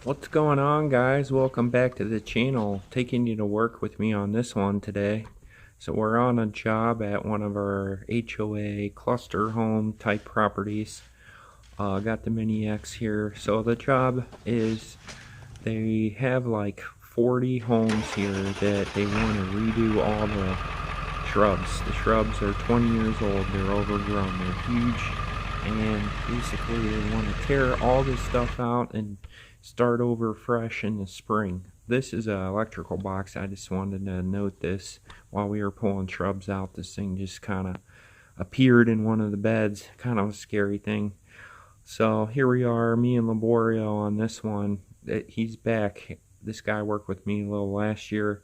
What's going on, guys? Welcome back to the channel. Taking you to work with me on this one today. So we're on a job at one of our HOA cluster home type properties. Got the Mini X here. So the job is they have like 40 homes here that they want to redo all the shrubs. The shrubs are 20 years old. They're overgrown. They're huge. And basically they want to tear all this stuff out and start over fresh in the spring. This is an electrical box. I just wanted to note this while we were pulling shrubs out. This thing just kind of appeared in one of the beds. Kind of a scary thing. So here we are, me and Laborio on this one. He's back. This guy worked with me a little last year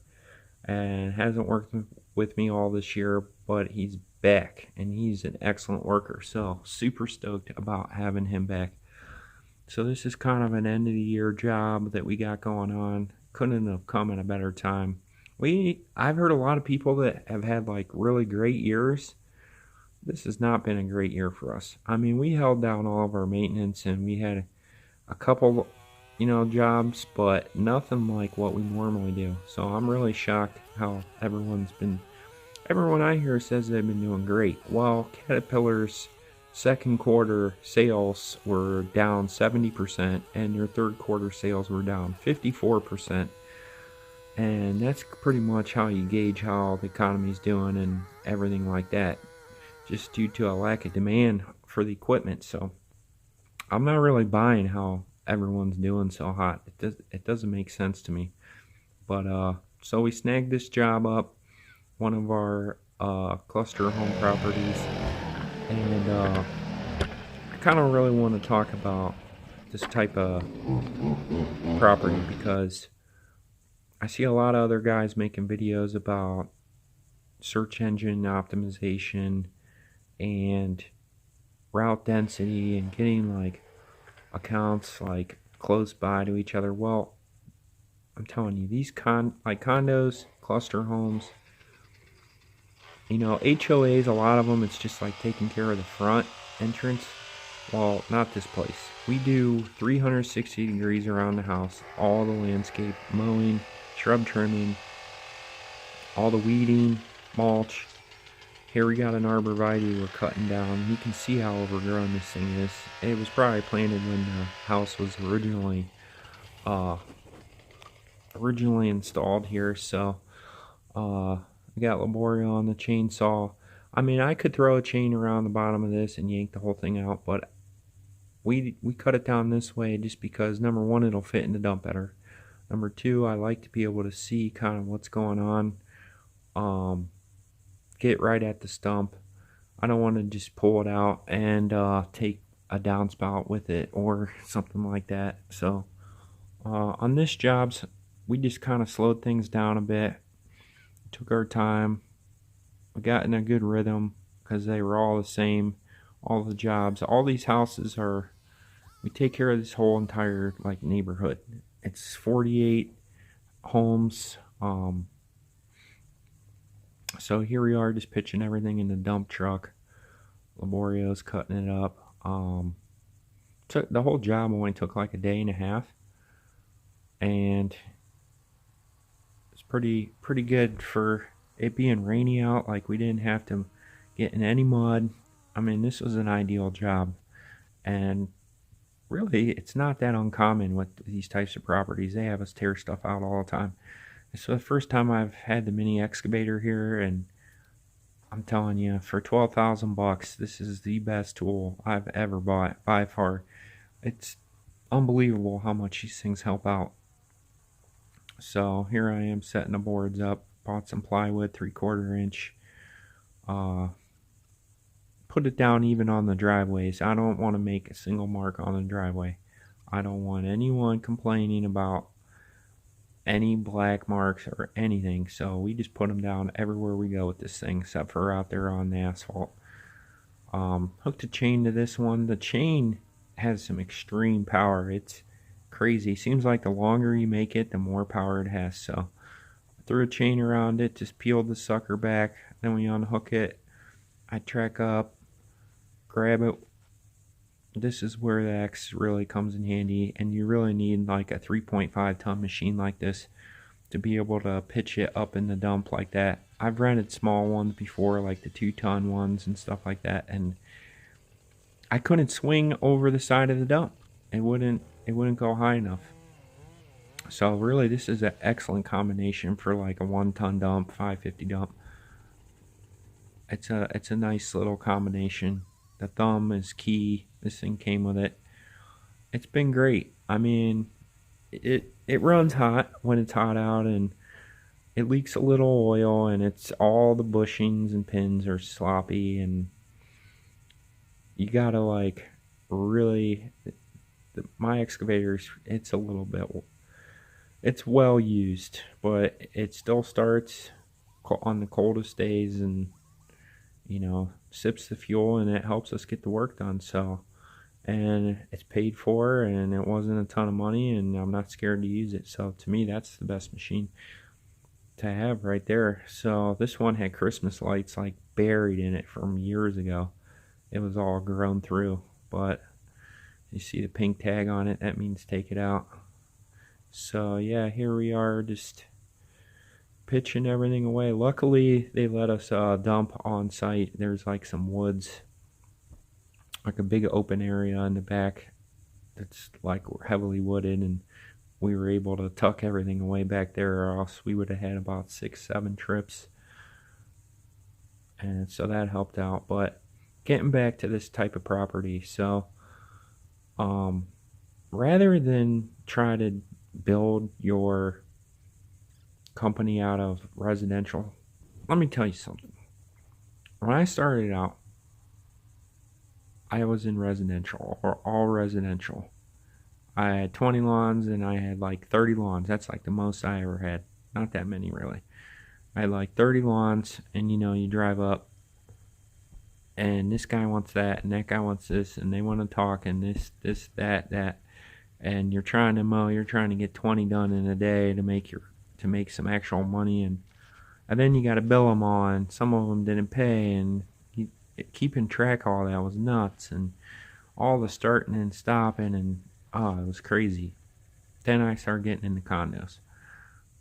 and hasn't worked with me all this year, but he's back and he's an excellent worker. So super stoked about having him back. So this is kind of an end of the year job that we got going on. Couldn't have come at a better time. I've heard a lot of people that have had like really great years. This has not been a great year for us. I mean, we held down all of our maintenance and we had a couple, jobs, but nothing like what we normally do. So I'm really shocked how everyone I hear says they've been doing great. Well, Caterpillar's second quarter sales were down 70% and their third quarter sales were down 54%. And that's pretty much how you gauge how the economy's doing and everything like that, just due to a lack of demand for the equipment. So I'm not really buying how everyone's doing so hot. It doesn't make sense to me. But so we snagged this job up, one of our cluster home properties, and I kind of really want to talk about this type of property because I see a lot of other guys making videos about search engine optimization and route density and getting like accounts like close by to each other. Well, I'm telling you, these condos, cluster homes, HOAs, a lot of them, it's just like taking care of the front entrance. Well, not this place. We do 360 degrees around the house, all the landscape, mowing, shrub trimming, all the weeding, mulch. Here we got an arborvitae we're cutting down. You can see how overgrown this thing is. It was probably planted when the house was originally installed here. So we got Laborio on the chainsaw. I mean, I could throw a chain around the bottom of this and yank the whole thing out, but we cut it down this way just because, number one, it'll fit in the dump better. Number two, I like to be able to see kind of what's going on. Get right at the stump. I don't want to just pull it out and take a downspout with it or something like that. So on this job, we just kind of slowed things down a bit. Took our time. We got in a good rhythm because they were all the same. All the jobs, all these houses are, we take care of this whole entire like neighborhood. It's 48 homes. So here we are, just pitching everything in the dump truck. Laborio's cutting it up. The whole job only took like a day and a half, and it's pretty good for it being rainy out. Like, we didn't have to get in any mud. I mean, this was an ideal job, and really, it's not that uncommon with these types of properties. They have us tear stuff out all the time. It's the first time I've had the mini excavator here, and I'm telling you, for 12,000 bucks, this is the best tool I've ever bought by far. It's unbelievable how much these things help out. So here I am setting the boards up. Bought some plywood, 3/4 inch. Put it down even on the driveways. I don't want to make a single mark on the driveway. I don't want anyone complaining about any black marks or anything. So we just put them down everywhere we go with this thing, except for out there on the asphalt. Hooked a chain to this one. The chain has some extreme power. It's crazy. Seems like the longer you make it, the more power it has. So threw a chain around it, just peeled the sucker back. Then we unhook it. I track up, grab it this is where the X really comes in handy, and you really need like a 3.5 ton machine like this to be able to pitch it up in the dump like that. I've rented small ones before, like the 2-ton ones and stuff like that, and I couldn't swing over the side of the dump. It wouldn't go high enough. So really, this is an excellent combination for like a 1-ton dump, 550 dump. It's a nice little combination. The thumb is key. This thing came with it. It's been great. I mean, it runs hot when it's hot out, and it leaks a little oil, and it's all the bushings and pins are sloppy, and you gotta like really. My excavator's, it's a little bit, it's well used, but it still starts on the coldest days, and sips the fuel, and it helps us get the work done. So, and it's paid for, and it wasn't a ton of money, and I'm not scared to use it. So to me, that's the best machine to have right there. So this one had Christmas lights like buried in it from years ago. It was all grown through, but you see the pink tag on it, that means take it out. So yeah, here we are, just pitching everything away. Luckily, they let us dump on site. There's like some woods, like a big open area in the back that's like heavily wooded, and we were able to tuck everything away back there, or else we would have had about 6-7 trips. And so that helped out. But getting back to this type of property, so rather than try to build your company out of residential, let me tell you something. When I started out, I was in residential, or all residential. I had 20 lawns, and I had like 30 lawns. That's like the most I ever had. Not that many, really. I had like 30 lawns, and you drive up, and this guy wants that, and that guy wants this, and they want to talk, and this, that, and you're trying to mow. You're trying to get 20 done in a day to make some actual money, and then you got to bill them all, and some of them didn't pay, and keeping track of all that was nuts, and all the starting and stopping, and it was crazy. Then I started getting into condos,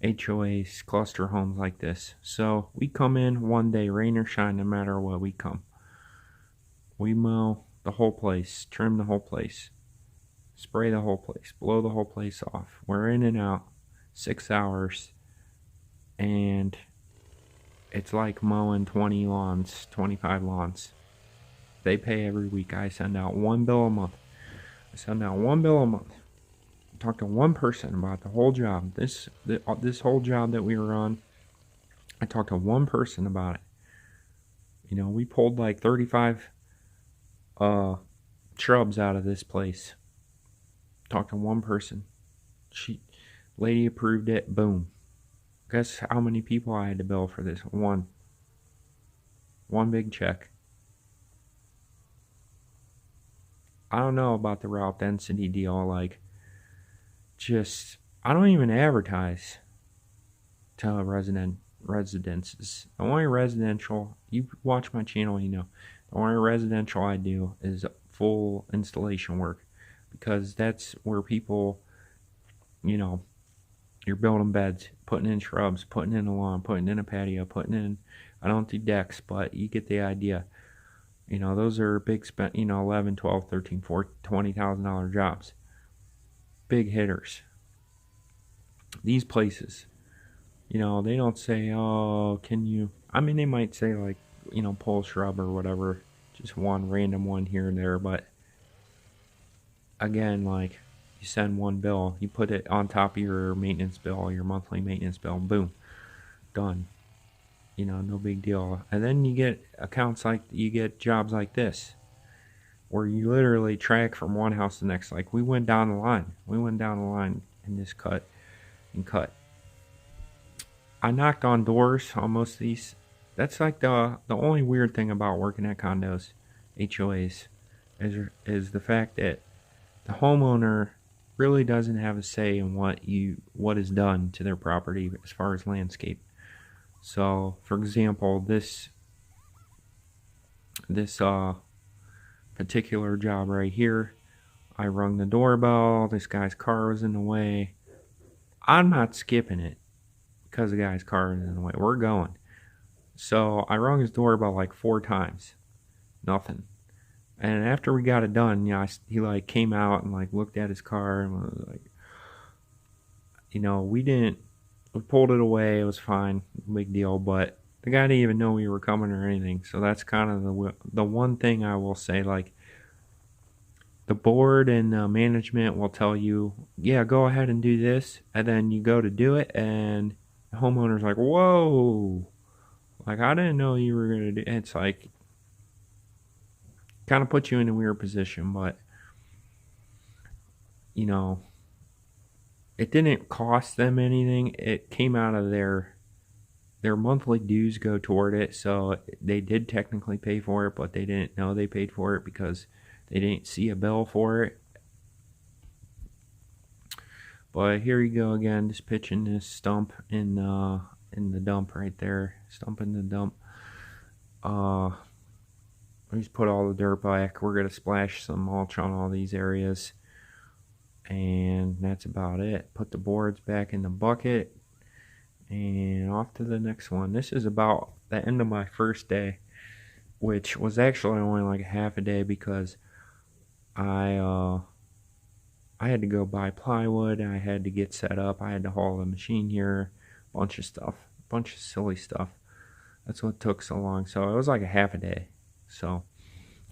HOAs, cluster homes like this. So we come in one day, rain or shine, no matter what, we come. We mow the whole place, trim the whole place, spray the whole place, blow the whole place off. We're in and out 6 hours, and it's like mowing 20 lawns, 25 lawns. They pay every week. I send out one bill a month. Talk to one person about the whole job. This whole job that we were on, I talked to one person about it. We pulled like 35 shrubs out of this place. Talked to one person. Lady approved it. Boom. Guess how many people I had to bill for this? One big check. I don't know about the route density deal. Like, I don't even advertise to residences. The only residential, you watch my channel, the only residential I do is full installation work, because that's where people, you're building beds, putting in shrubs, putting in a lawn, putting in a patio, putting in, I don't do decks, but you get the idea. Those are big spent, 11, 12, 13, 14, $20,000 jobs. Big hitters. These places, they don't say, oh, can you, they might say like, pull a shrub or whatever, just one random one here and there, but again, like, you send one bill, you put it on top of your maintenance bill, your monthly maintenance bill, boom, done. No big deal. And then you get jobs like this, where you literally track from one house to the next. Like, we went down the line in this cut. I knocked on doors on most of these. That's like the only weird thing about working at condos, HOAs, is the fact that the homeowner really doesn't have a say in what is done to their property as far as landscape. So, for example, this particular job right here, I rung the doorbell. This guy's car was in the way. I'm not skipping it because the guy's car is in the way. We're going. So I rung his doorbell like 4 times. Nothing. And after we got it done, he like came out and like looked at his car and was like, we pulled it away. It was fine. Big deal. But the guy didn't even know we were coming or anything. So that's kind of the one thing I will say, like, the board and management will tell you, yeah, go ahead and do this. And then you go to do it and the homeowner's like, whoa, like, I didn't know you were going to do it. It's like, kind of puts you in a weird position, but, it didn't cost them anything. It came out of their monthly dues go toward it. So they did technically pay for it, but they didn't know they paid for it because they didn't see a bill for it. But here you go again, just pitching this stump in the dump right there. Stump in the dump. Just put all the dirt back. We're gonna splash some mulch on all these areas, and that's about it. Put the boards back in the bucket, and off to the next one. This is about the end of my first day, which was actually only like a half a day because I had to go buy plywood. I had to get set up. I had to haul the machine here. Bunch of stuff. Bunch of silly stuff. That's what took so long. So it was like a half a day. So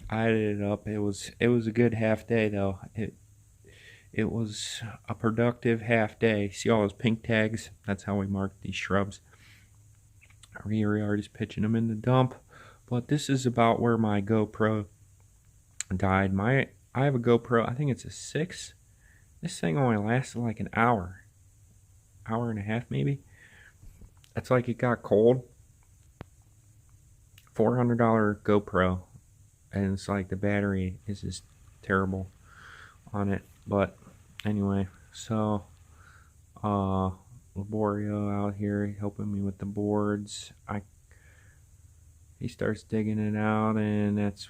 I added it up. It was a good half day though. It was a productive half day. See all those pink tags? That's how we marked these shrubs. Here we are, just pitching them in the dump. But this is about where my GoPro died. I have a GoPro. I think it's a 6. This thing only lasted like an hour and a half maybe. It's like it got cold. $400 GoPro, and it's like the battery is just terrible on it. But anyway, so Laborio out here helping me with the boards. He starts digging it out, and that's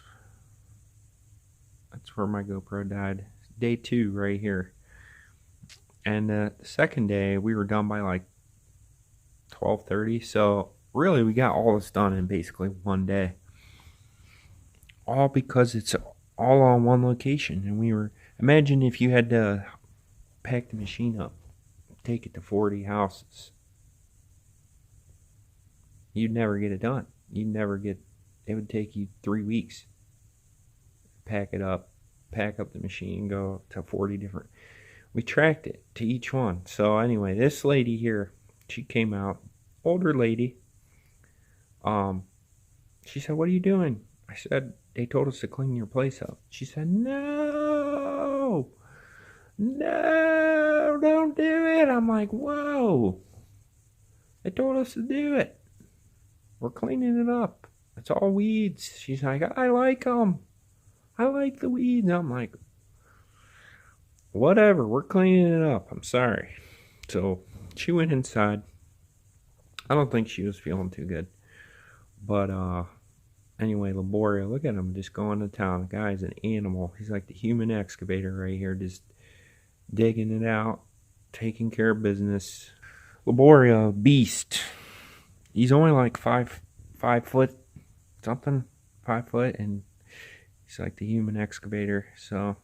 where my GoPro died. Day 2 right here. And the second day we were done by like 12:30. So really we got all this done in basically one day. All because it's all on one location. And imagine if you had to pack the machine up, take it to 40 houses. You'd never get it done. It would take you 3 weeks. Pack it up, pack up the machine, go to 40 different. We tracked it to each one. So anyway, this lady here, she came out, older lady. She said, "What are you doing?" I said, "They told us to clean your place up." She said, "No, don't do it." I'm like, "Whoa, they told us to do it. We're cleaning it up. It's all weeds." She's like, "I like them. I like the weeds." I'm like, whatever, we're cleaning it up. I'm sorry. So she went inside. I don't think she was feeling too good. But anyway, Laborio, look at him just going to town. The guy's an animal. He's like the human excavator right here, just digging it out, taking care of business. Laborio, beast. He's only like 5 foot something, 5 foot, and he's like the human excavator. So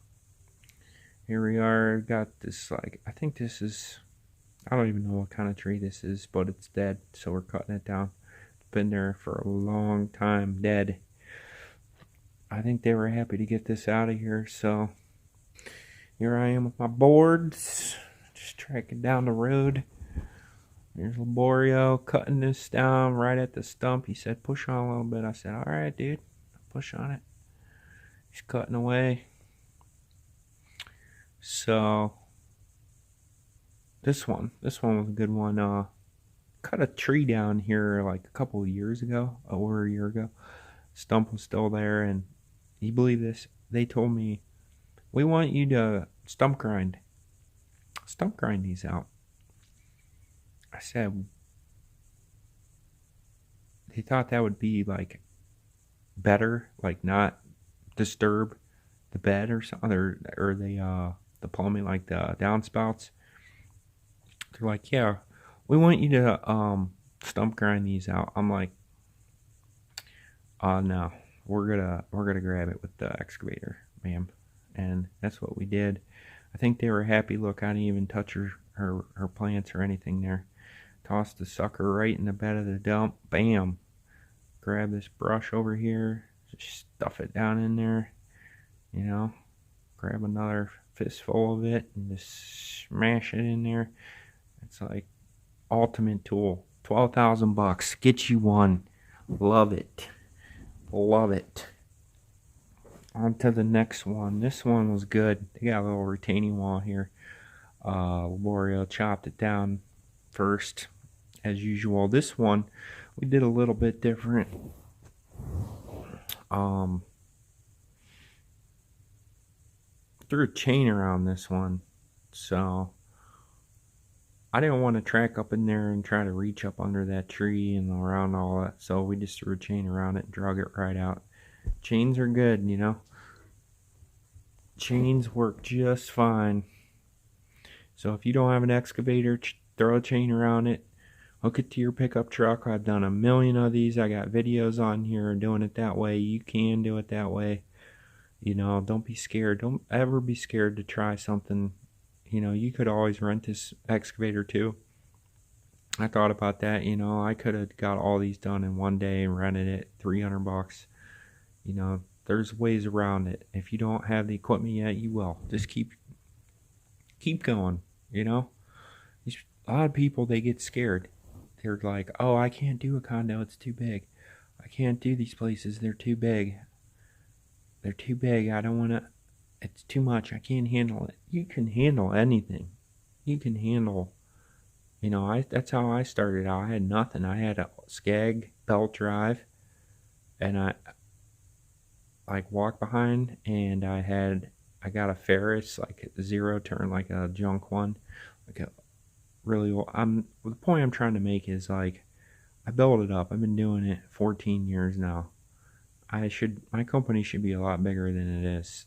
here we are, got this, like, I think this is, I don't even know what kind of tree this is, but it's dead, so we're cutting it down. It's been there for a long time, dead. I think they were happy to get this out of here, so here I am with my boards, just tracking down the road. There's Laborio cutting this down right at the stump. He said, "Push on a little bit." I said, "All right, dude, push on it." He's cutting away. So this one was a good one. Cut a tree down here like a couple of years ago, over a year ago. Stump was still there, and you believe this? They told me, "We want you to stump grind these out." I said, they thought that would be like better, like not disturb the bed or something, or the plumbing, like the downspouts. They're like, yeah, we want you to stump grind these out. I'm like, no, we're gonna grab it with the excavator, ma'am. And that's what we did. I think they were happy. Look, I didn't even touch her plants or anything there. Tossed the sucker right in the bed of the dump. Bam. Grab this brush over here. Just stuff it down in there. You know, grab another fistful of it and just smash it in there. It's like ultimate tool. 12,000 bucks. Get you one. Love it. Love it. On to the next one. This one was good. They got a little retaining wall here. Laborio chopped it down first, as usual. This one we did a little bit different. Threw a chain around this one, so I didn't want to track up in there and try to reach up under that tree and around all that, so we just threw a chain around it and drug it right out. Chains are good, you know. Chains work just fine. So if you don't have an excavator, throw a chain around it, hook it to your pickup truck. I've done a million of these. I got videos on here doing it that way. You can do it that way. You know, don't be scared. Don't ever be scared to try something. You know, you could always rent this excavator too. I thought about that. You know, I could have got all these done in one day and rented it, 300 bucks. You know, there's ways around it. If you don't have the equipment yet, you will. Just keep going, you know. A lot of people, they get scared. They're like, oh, I can't do a condo, it's too big. I can't do these places, they're too big. They're too big, I don't want to, it's too much, I can't handle it. You can handle anything. You can handle, you know, that's how I started out. I had nothing. I had a Skag belt drive, and I like walk behind, and I got a Ferris, like a zero turn, like a junk one, like a really, the point I'm trying to make is, like, I built it up. I've been doing it 14 years now. My company should be a lot bigger than it is.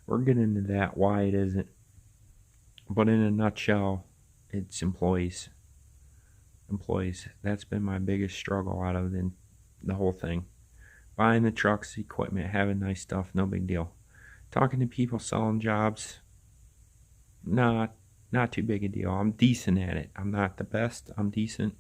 We're getting into that, why it isn't. But in a nutshell, it's employees. Employees. That's been my biggest struggle out of the whole thing. Buying the trucks, equipment, having nice stuff, no big deal. Talking to people, selling jobs, not too big a deal. I'm decent at it. I'm not the best. I'm decent.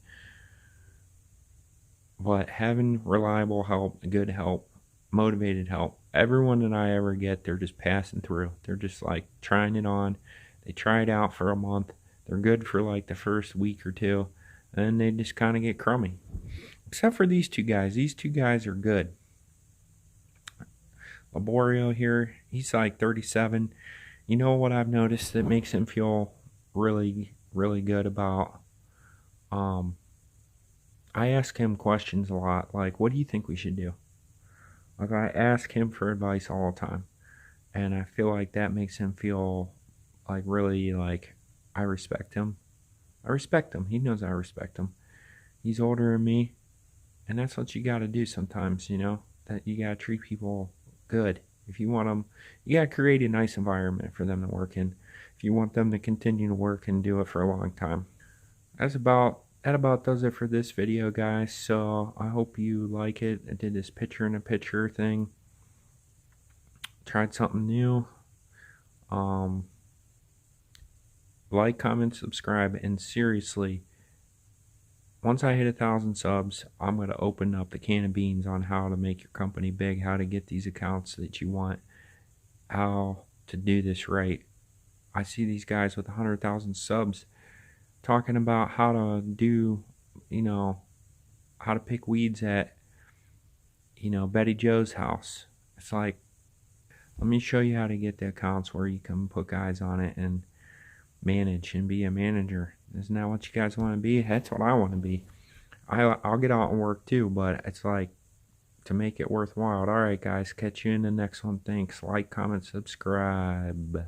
But having reliable help, good help, motivated help. Everyone that I ever get, they're just passing through. They're just like trying it on. They try it out for a month. They're good for like the first week or two. And then they just kind of get crummy. Except for these two guys. These two guys are good. Laborio here, he's like 37. You know what I've noticed that makes him feel really, really good about? I ask him questions a lot, like, what do you think we should do? Like, I ask him for advice all the time, and I feel like that makes him feel like really, like, I respect him. I respect him. He knows I respect him. He's older than me, and that's what you gotta do sometimes, you know, that you gotta treat people good. If you want them, you gotta create a nice environment for them to work in. If you want them to continue to work and do it for a long time. That about does it for this video, guys. So I hope you like it. I did this picture in a picture thing. Tried something new. Like, comment, subscribe, and seriously, once I hit 1,000 subs, I'm going to open up the can of beans on how to make your company big, how to get these accounts that you want, how to do this right. I see these guys with 100,000 subs talking about how to do, you know, how to pick weeds at, you know, Betty Joe's house. It's like, let me show you how to get the accounts where you can put guys on it and manage and be a manager. Isn't that what you guys want to be? That's what I want to be. I'll get out and work too, but it's like, to make it worthwhile. Alright guys, catch you in the next one. Thanks. Like, comment, subscribe.